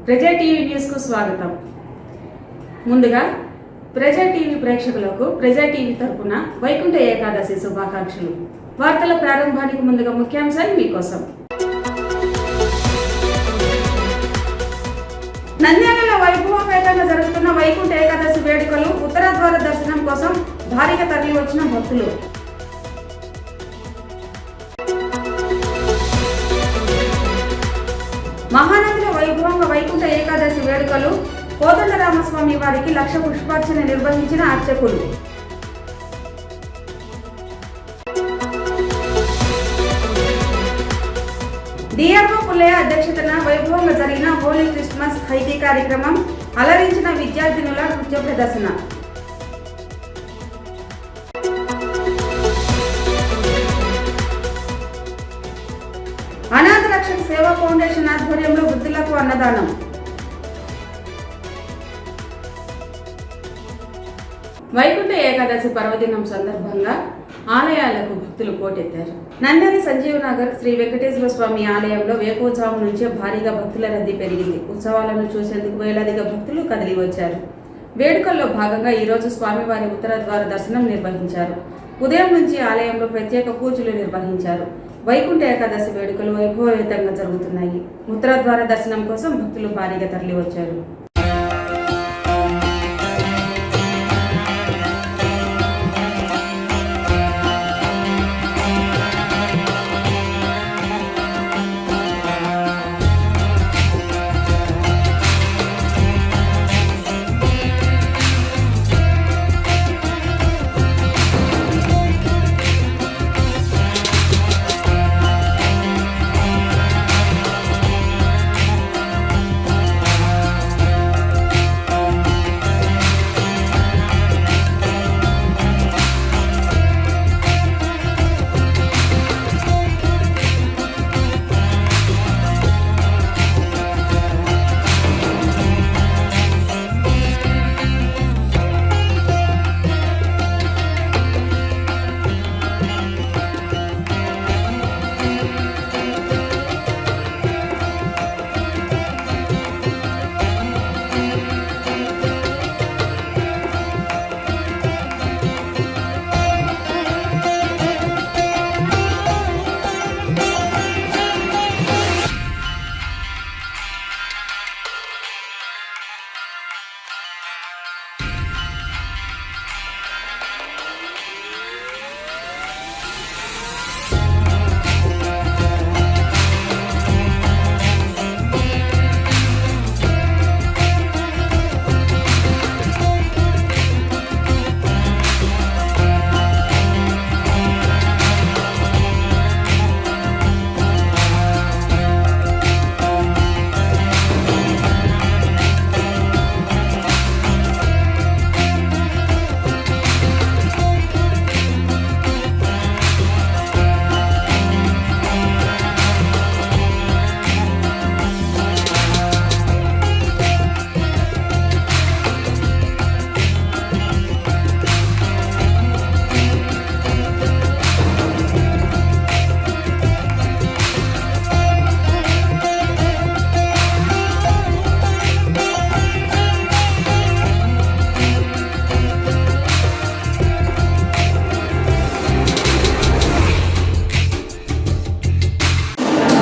ప్రజా టీవీ న్యూస్కు స్వాగతం. ముందుగా ప్రజా టీవీ ప్రేక్షకులకు ప్రజా టీవీ తరపున వైకుంఠ ఏకాదశి శుభాకాంక్షలు. వార్తల ప్రారంభానికి ముందుగా ముఖ్యాంశాలు మీకోసం. నంద్యాలలో వైభవపేతంగా జరుగుతున్న వైకుంఠ ఏకాదశి వేడుకలు, ఉత్తర ద్వార దర్శనం కోసం భారీగా తరలి వచ్చిన భక్తులు. మహానదిలో వైభవంగా వైకుంఠ ఏకాదశి వేడుకలు, కోదండరామస్వామి వారికి 1,00,000 పుష్పార్చన నిర్వహించిన అర్చకులు. డిఆర్ఓ పుల్లయ్య అధ్యక్షతన వైభవంగా జరిగిన హోలీ క్రిస్మస్ హైటీ కార్యక్రమం, అలరించిన విద్యార్థినుల నృత్య ప్రదర్శన. అనాథ రక్షక సేవా ఫౌండేషన్ ఆధ్వర్యంలో వృద్ధులకు అన్నదానం. వైకుంఠ ఏకాదశి పర్వదినం సందర్భంగా ఆలయాలకు భక్తులు పోటెత్తారు. నంద్యాల సంజీవ్ నగర్ శ్రీ వెంకటేశ్వర స్వామి ఆలయంలో వేకోజాము నుంచే భారీగా భక్తుల రద్దీ పెరిగింది. ఉత్సవాలను చూసేందుకు వేలాదిగా భక్తులు కదిలి వచ్చారు. వేడుకల్లో భాగంగా ఈరోజు స్వామివారి ఉత్తర ద్వార దర్శనం నిర్వహించారు. ఉదయం నుంచి ఆలయంలో ప్రత్యేక పూజలు నిర్వహించారు. వైకుంఠ ఏకాదశి వేడుకలు వైభవపేతంగా జరుగుతున్నాయి. ఉత్తర ద్వార దర్శనం కోసం భక్తులు భారీగా తరలి వచ్చారు.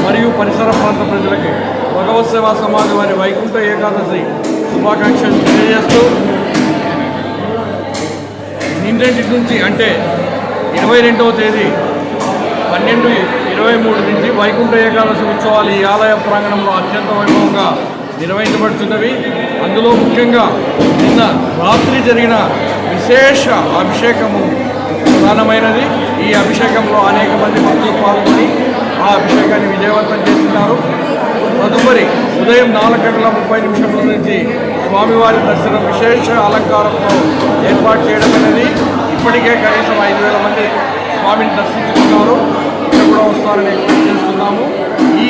మరియు పరిసర ప్రాంత ప్రజలకి భగవత్ సేవా సమాజం వారి వైకుంఠ ఏకాదశి శుభాకాంక్షలు తెలియజేస్తూ, నిన్నటి నుంచి అంటే 22వ తేదీ 12-23 నుంచి వైకుంఠ ఏకాదశి ఉత్సవాలు ఈ ఆలయ ప్రాంగణంలో అత్యంత వైభవంగా నిర్వహించబడుతున్నవి. అందులో ముఖ్యంగా నిన్న రాత్రి జరిగిన విశేష అభిషేకము ప్రధానమైనది. ఈ అభిషేకంలో అనేక మంది భక్తులు పాల్గొని ఆ అభిషేకాన్ని విజయవంతం చేస్తున్నారు. తదుపరి ఉదయం 4:30 నుంచి స్వామివారి దర్శనం విశేష అలంకారంతో ఏర్పాటు చేయడం అనేది. ఇప్పటికే కనీసం 5,000 మంది స్వామిని దర్శించుకున్నారు. ఇక్కడ కూడా వస్తారని ఎక్స్పెక్ట్ చేస్తున్నాము. ఈ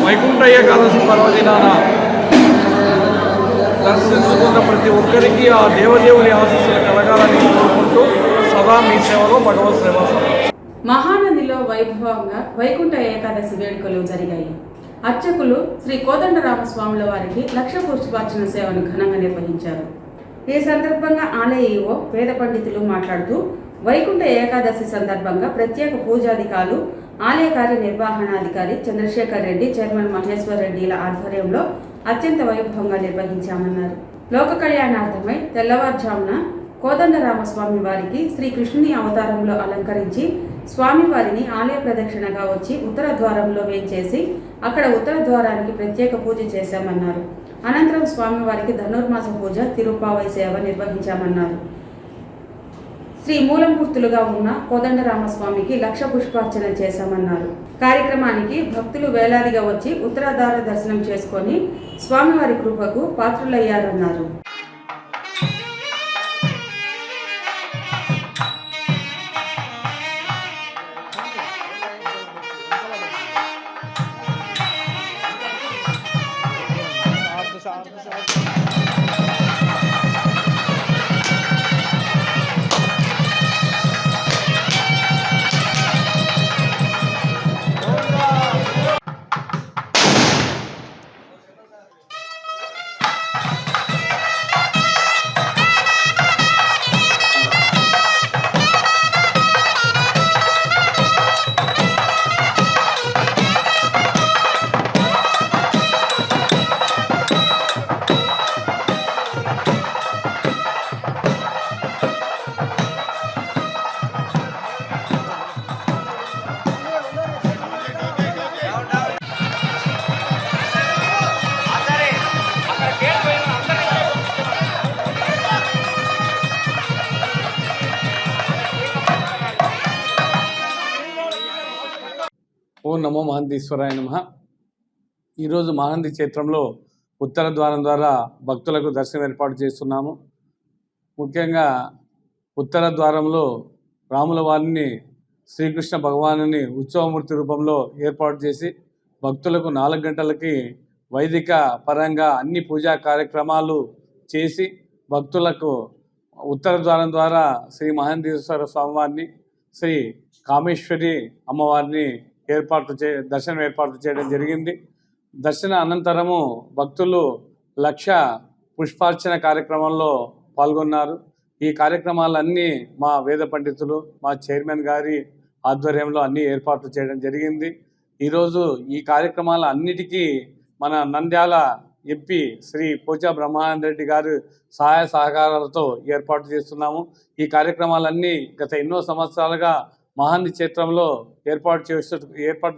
వైకుంఠ ఏకాదశి పర్వదినాన దర్శించుకున్న ప్రతి ఒక్కరికి ఆ దేవదేవుని ఆశీస్సులు కలగాలని కోరుకుంటూ సదా మీ సేవలో భగవత్ సేవ. మహానదిలో వైభవంగా వైకుంఠ ఏకాదశి వేడుకలు జరిగాయి. అర్చకులు శ్రీ కోదండరామస్వాముల వారికి లక్ష పుష్పార్చన సేవను ఘనంగా నిర్వహించారు. ఈ సందర్భంగా ఆలయ ఈవో వేద పండితులు మాట్లాడుతూ వైకుంఠ ఏకాదశి సందర్భంగా ప్రత్యేక పూజాధికారులు ఆలయ కార్యనిర్వహణాధికారి చంద్రశేఖర్ రెడ్డి, చైర్మన్ మహేశ్వర్ రెడ్డిల ఆధ్వర్యంలో అత్యంత వైభవంగా నిర్వహించామన్నారు. లోక కళ్యాణార్థమై తెల్లవారుజామున కోదండరామస్వామి వారికి శ్రీకృష్ణుని అవతారంలో అలంకరించి స్వామివారిని ఆలయ ప్రదక్షిణగా వచ్చి ఉత్తర ద్వారంలో వేంచేసి అక్కడ ఉత్తర ద్వారానికి ప్రత్యేక పూజ చేశామన్నారు. అనంతరం స్వామివారికి ధనుర్మాస పూజ, తిరుప్పావై సేవ నిర్వహించామన్నారు. శ్రీ మూలమూర్తులుగా ఉన్న కోదండరామస్వామికి లక్ష పుష్పార్చన చేశామన్నారు. కార్యక్రమానికి భక్తులు వేలాదిగా వచ్చి ఉత్తరాధార దర్శనం చేసుకొని స్వామివారి కృపకు పాత్రులయ్యారన్నారు. ఓం నమో మహంతీశ్వరాయ నమః. ఈరోజు మహంతి క్షేత్రంలో ఉత్తర ద్వారం ద్వారా భక్తులకు దర్శనం ఏర్పాటు చేస్తున్నాము. ముఖ్యంగా ఉత్తర ద్వారంలో రాముల వారిని శ్రీకృష్ణ భగవానుని ఉత్సవమూర్తి రూపంలో ఏర్పాటు చేసి భక్తులకు 4 గంటలకి వైదిక పరంగా అన్ని పూజా కార్యక్రమాలు చేసి భక్తులకు ఉత్తర ద్వారం ద్వారా శ్రీ మహంతీశ్వర స్వామివారిని, శ్రీ కామేశ్వరి అమ్మవారిని దర్శనం ఏర్పాటు చేయడం జరిగింది. దర్శన అనంతరము భక్తులు లక్ష పుష్పార్చన కార్యక్రమంలో పాల్గొన్నారు. ఈ కార్యక్రమాలన్నీ మా వేద పండితులు, మా చైర్మన్ గారి ఆధ్వర్యంలో అన్నీ ఏర్పాట్లు చేయడం జరిగింది. ఈరోజు ఈ కార్యక్రమాల అన్నిటికీ మన నంద్యాల ఎంపీ శ్రీ పోచా బ్రహ్మానంద రెడ్డి గారు సహాయ సహకారాలతో ఏర్పాటు చేస్తున్నాము. ఈ కార్యక్రమాలన్నీ గత ఎన్నో సంవత్సరాలుగా మహంతి క్షేత్రంలో ఏర్పాటు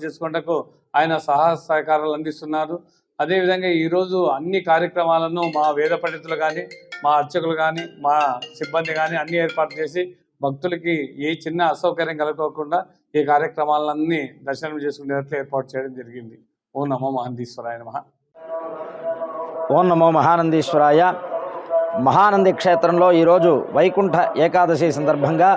చేసుకున్నకు ఆయన సహాయ సహకారాలు అందిస్తున్నారు. అదేవిధంగా ఈరోజు అన్ని కార్యక్రమాలను మా వేద పండితులు కానీ, మా అర్చకులు కానీ, మా సిబ్బంది కానీ అన్ని ఏర్పాటు చేసి భక్తులకి ఏ చిన్న అసౌకర్యం కలగకుండా ఈ కార్యక్రమాలన్నీ దర్శనం చేసుకునేట్లు ఏర్పాటు చేయడం జరిగింది. ఓం నమో మహంతీశ్వరాయ నమః. ఓం నమో మహానందీశ్వరాయ. మహానంది క్షేత్రంలో ఈరోజు వైకుంఠ ఏకాదశి సందర్భంగా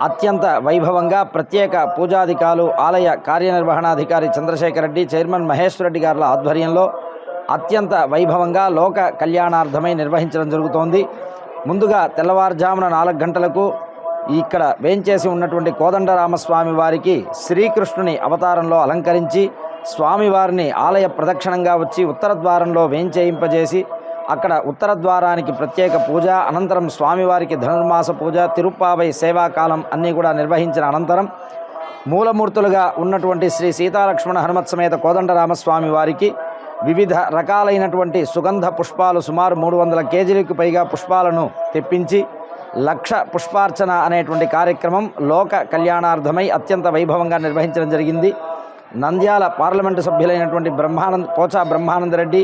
అత్యంత వైభవంగా ప్రత్యేక పూజాధికారులు ఆలయ కార్యనిర్వహణాధికారి చంద్రశేఖర్ రెడ్డి, చైర్మన్ మహేశ్వర్ రెడ్డి గారుల ఆధ్వర్యంలో అత్యంత వైభవంగా లోక కళ్యాణార్థమై నిర్వహించడం జరుగుతోంది. ముందుగా తెల్లవారుజామున 4 గంటలకు ఇక్కడ వేంచేసి ఉన్నటువంటి కోదండరామస్వామి వారికి శ్రీకృష్ణుని అవతారంలో అలంకరించి స్వామివారిని ఆలయ ప్రదక్షిణంగా వచ్చి ఉత్తర ద్వారంలో వేంచేయింపజేసి అక్కడ ఉత్తర ద్వారానికి ప్రత్యేక పూజ, అనంతరం స్వామివారికి ధనుర్మాస పూజ, తిరుప్పావై సేవాకాలం అన్నీ కూడా నిర్వహించిన అనంతరం మూలమూర్తులుగా ఉన్నటువంటి శ్రీ సీతాలక్ష్మణ హనుమత్ సమేత కోదండరామస్వామి వారికి వివిధ రకాలైనటువంటి సుగంధ పుష్పాలు సుమారు 300 కేజీలకు పైగా పుష్పాలను తెప్పించి లక్ష పుష్పార్చన అనేటువంటి కార్యక్రమం లోక కళ్యాణార్థమై అత్యంత వైభవంగా నిర్వహించడం జరిగింది. నంద్యాల పార్లమెంటు సభ్యులైనటువంటి పోచా బ్రహ్మానంద రెడ్డి,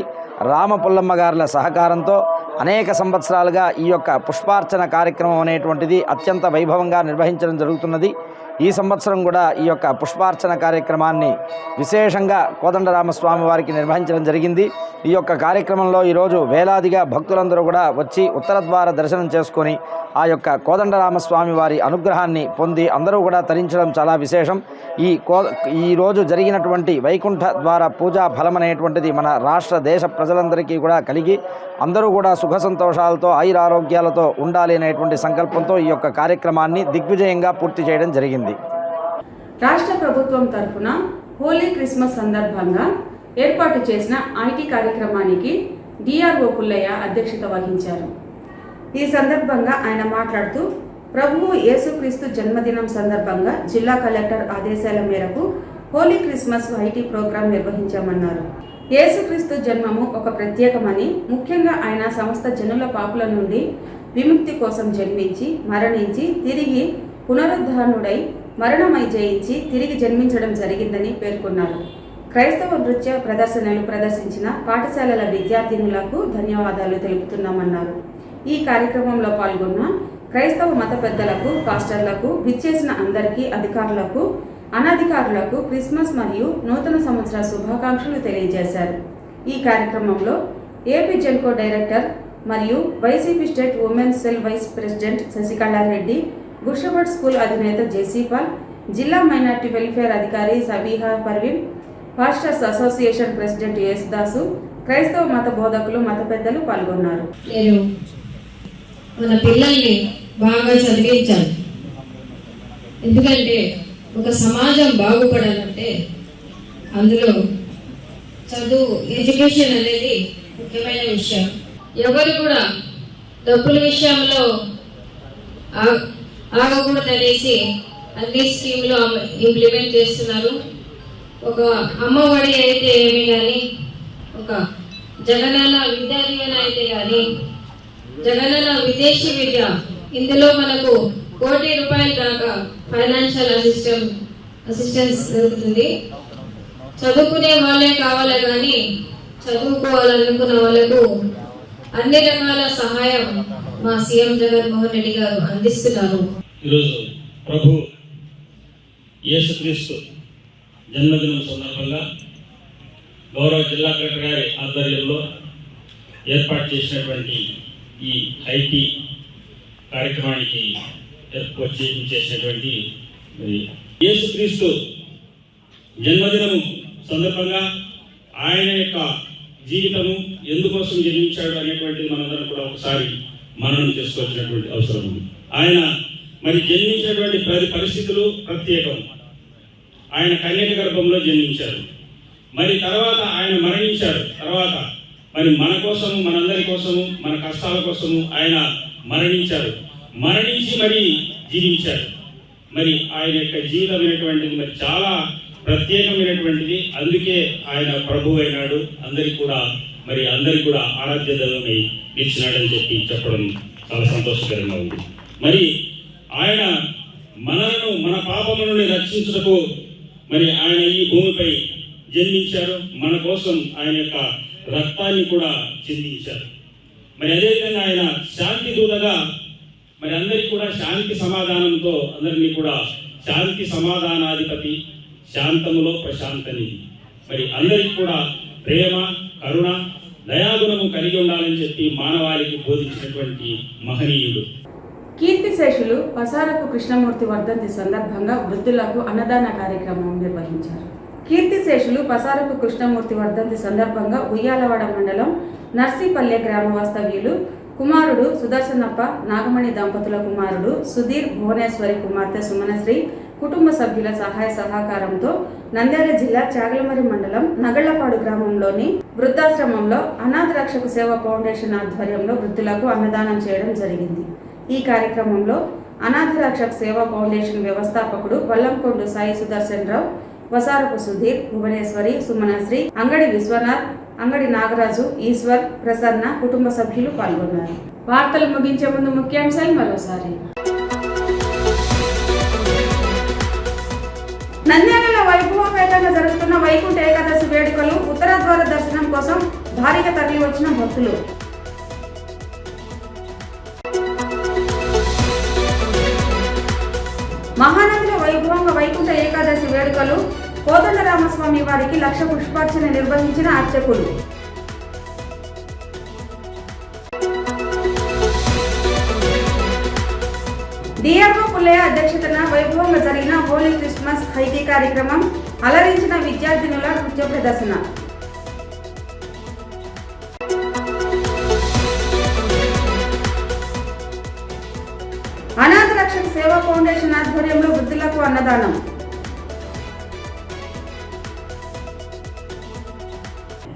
రామపుల్లమ్మ గారుల సహకారంతో అనేక సంవత్సరాలుగా ఈ యొక్క పుష్పార్చన కార్యక్రమం అనేటువంటిది అత్యంత వైభవంగా నిర్వహించడం జరుగుతున్నది. ఈ సంవత్సరం కూడా ఈ యొక్క పుష్పార్చన కార్యక్రమాన్ని విశేషంగా కోదండరామస్వామి వారికి నిర్వహించడం జరిగింది. ఈ యొక్క కార్యక్రమంలో ఈరోజు వేలాదిగా భక్తులందరూ కూడా వచ్చి ఉత్తర ద్వార దర్శనం చేసుకొని ఆ యొక్క కోదండరామస్వామి వారి అనుగ్రహాన్ని పొంది అందరూ కూడా తరించడం చాలా విశేషం. ఈరోజు జరిగినటువంటి వైకుంఠ ద్వార పూజా ఫలం అనేటువంటిది మన రాష్ట్ర దేశ ప్రజలందరికీ కూడా కలిగి అందరూ కూడా సుఖ సంతోషాలతో ఆయురారోగ్యాలతో ఉండాలి అనేటువంటి సంకల్పంతో ఈ యొక్క కార్యక్రమాన్ని దిగ్విజయంగా పూర్తి చేయడం జరిగింది. రాష్ట్ర ప్రభుత్వం తరఫున హోలీ క్రిస్మస్ సందర్భంగా ఏర్పాటు చేసిన ఐటీ కార్యక్రమానికి డిఆర్ఓ పుల్లయ్య అధ్యక్షత వహించారు. ఈ సందర్భంగా ఆయన మాట్లాడుతూ ప్రభువు యేసుక్రీస్తు జన్మదినం సందర్భంగా జిల్లా కలెక్టర్ ఆదేశాల మేరకు హోలీ క్రిస్మస్ ఐటీ ప్రోగ్రాం నిర్వహించామన్నారు. యేసుక్రీస్తు జన్మము ఒక ప్రత్యేకమని, ముఖ్యంగా ఆయన సమస్త జనుల పాపుల నుండి విముక్తి కోసం జన్మించి మరణించి తిరిగి పునరుద్ధానుడై మరణమై జయించి తిరిగి జన్మించడం జరిగిందని పేర్కొన్నారు. క్రైస్తవ నృత్య ప్రదర్శనలు ప్రదర్శించిన పాఠశాలల విద్యార్థినులకు ధన్యవాదాలు తెలుపుతున్నామన్నారు. ఈ కార్యక్రమంలో పాల్గొన్న క్రైస్తవ మత పెద్దలకు, పాస్టర్లకు, విచ్చేసిన అందరికీ, అధికారులకు, అనధికారులకు క్రిస్మస్ మరియు నూతన సంవత్సర శుభాకాంక్షలు తెలియజేశారు. ఈ కార్యక్రమంలో ఏపీ జెన్కో డైరెక్టర్ మరియు YCP state women's cell vice president Sasikala Reddy, Gurshabad school అధినేత జేసీపాల్, జిల్లా మైనార్టీ వెల్ఫేర్ అధికారి Sabiha Parveen, pastors association president Yesudas, క్రైస్తవ మత బోధకులు, మత పెద్దలు పాల్గొన్నారు. నేను మన పిల్లల్ని బాగా చదివించాలి. ఎందుకంటే ఒక సమాజం బాగుపడాలంటే అందులో చదువు, ఎడ్యుకేషన్ అనేది ముఖ్యమైన విషయం. ఎవరు కూడా డబ్బుల విషయంలో ఆగకూడదనేసి అన్ని స్కీములు ఇంప్లిమెంట్ చేస్తున్నారు. ఒక అమ్మఒడి అయితే ఏమి కానీ, ఒక జగనన్న విద్యా దీవెన అయితే కానీ, జగనన్న విదేశీ విద్య, ఇందులో మనకు ₹1,00,00,000 దాకా ఫైనాన్షియల్ అసిస్టెన్స్ దొరుకుతుంది. చదువుకునే వాళ్ళే కావాలి కానీ చదువుకోవాలనుకున్న వాళ్ళకు అన్ని రకాల సహాయం మా సీఎం జగన్మోహన్ రెడ్డి గారు అందిస్తున్నారు. ఈరోజు ప్రభు యేసుక్రీస్తు జన్మదినం సందర్భంగా గౌరవ జిల్లా కలెక్టర్ గారి ఆధ్వర్యంలో ఏర్పాటు చేసినటువంటి ఈ ఐటీ కార్యక్రమానికి చేసినటువంటి యేసుక్రీస్తు జన్మదినం సందర్భంగా ఆయన యొక్క జీవితము ఎందుకోసం జన్మించాడు అనేటువంటిది మనందరం కూడా ఒకసారి మననం చేసుకోవాల్సినటువంటి అవసరం ఉంది. ఆయన మరి జన్మించినటువంటి పరిస్థితులు ప్రత్యేకం. ఆయన కన్యక గర్భంలో జన్మించారు. మరి తర్వాత ఆయన మరణించారు. తర్వాత మరి మన కోసము, మనందరి కోసము, మన కష్టాల కోసము ఆయన మరణించారు. మరణించి మరి జీవించారు. మరి ఆయన యొక్క జీవితం అనేటువంటిది మరి చాలా ప్రత్యేకమైనటువంటిది. అందుకే ఆయన ప్రభు అయినాడు. అందరికి కూడా ఆరాధ్య దైవమై నిలిచినాడని చెప్పడం చాలా సంతోషకరంగా ఉంది. మరి ఆయన మనలను, మన పాపముల నుండి రక్షించుటకు మరి ఆయన ఈ భూమిపై జన్మించారు. మన కోసం ఆయన యొక్క రక్తాన్ని కూడా చిందించారు. మరి అదేవిధంగా ఆయన శాంతి దూతగా మరి అందరికీ కూడా శాంతి సమాధానంతో, అందరినీ కూడా శాంతి సమాధానాధిపతి, శాంతములో ప్రశాంతని, మరి అందరికీ కూడా ప్రేమ, కరుణ, దయాగుణము కలిగి ఉండాలని చెప్పి మానవాళికి బోధించినటువంటి మహనీయుడు. కీర్తిశేషులు పసారపు కృష్ణమూర్తి వర్ధంతి సందర్భంగా వృద్ధులకు అన్నదాన కార్యక్రమం నిర్వహించారు. కీర్తిశేషులు పసారపు కృష్ణమూర్తి వర్ధంతి సందర్భంగా ఉయ్యాలవాడ మండలం నర్సీపల్లె గ్రామ వాస్తవ్యులు కుమారుడు సుదర్శనప్ప, నాగమణి దంపతుల కుమారుడు సుధీర్, భువనేశ్వరి కుమార్తె సుమనశ్రీ కుటుంబ సభ్యుల సహాయ సహకారంతో నంద్యాల జిల్లా చాగలమరి మండలం నగళ్లపాడు గ్రామంలోని వృద్ధాశ్రమంలో అనాథ రక్షక సేవ ఫౌండేషన్ ఆధ్వర్యంలో వృద్ధులకు అన్నదానం చేయడం జరిగింది. ఈ కార్యక్రమంలో అనాథ రక్షక సేవా ఫౌండేషన్ వ్యవస్థాపకుడు వల్లంకొండు సాయి సుదర్శన్ రావు, వసారపు సుధీర్, భువనేశ్వరి, సుమనశ్రీ, అంగడి విశ్వనాథ్, అంగడి నాగరాజు, ఈశ్వర్, ప్రసన్న కుటుంబ సభ్యులు పాల్గొన్నారు. వార్తలు ముగించే ముందు ముఖ్యాంశాలు మరోసారి. నంద్యాలలో వైభవపేతంగా జరుగుతున్న వైకుంఠ ఏకాదశి వేడుకలు, ఉత్తర ద్వార దర్శనం కోసం భారీగా తరలి వచ్చిన భక్తులు. మహానదిలో వైభవంగా వైకుంఠ ఏకాదశి వేడుకలు, కోదండరామస్వామి వారికి 1,00,000 పుష్పార్చన నిర్వహించిన అర్చకులు. డిఆర్ఓ పుల్లయ్య అధ్యక్షతన వైభవంగా జరిగిన హోలీ క్రిస్మస్ ఐటీ కార్యక్రమం, అలరించిన విద్యార్థినుల నృత్య ప్రదర్శన. అనాథ రక్షక సేవా ఫౌండేషన్ ఆధ్వర్యంలో వృద్ధులకు అన్నదానం.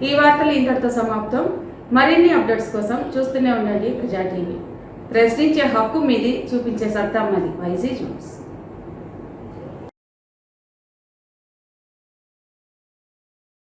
ఈ వార్తలు ఇంతటితో సమాప్తం. మరిన్ని అప్డేట్స్ కోసం చూస్తూనే ఉండండి ప్రజా టీవీ. ప్రశ్నించే హక్కు మీది, చూపించే సత్తా మాది. వైసీ న్యూస్.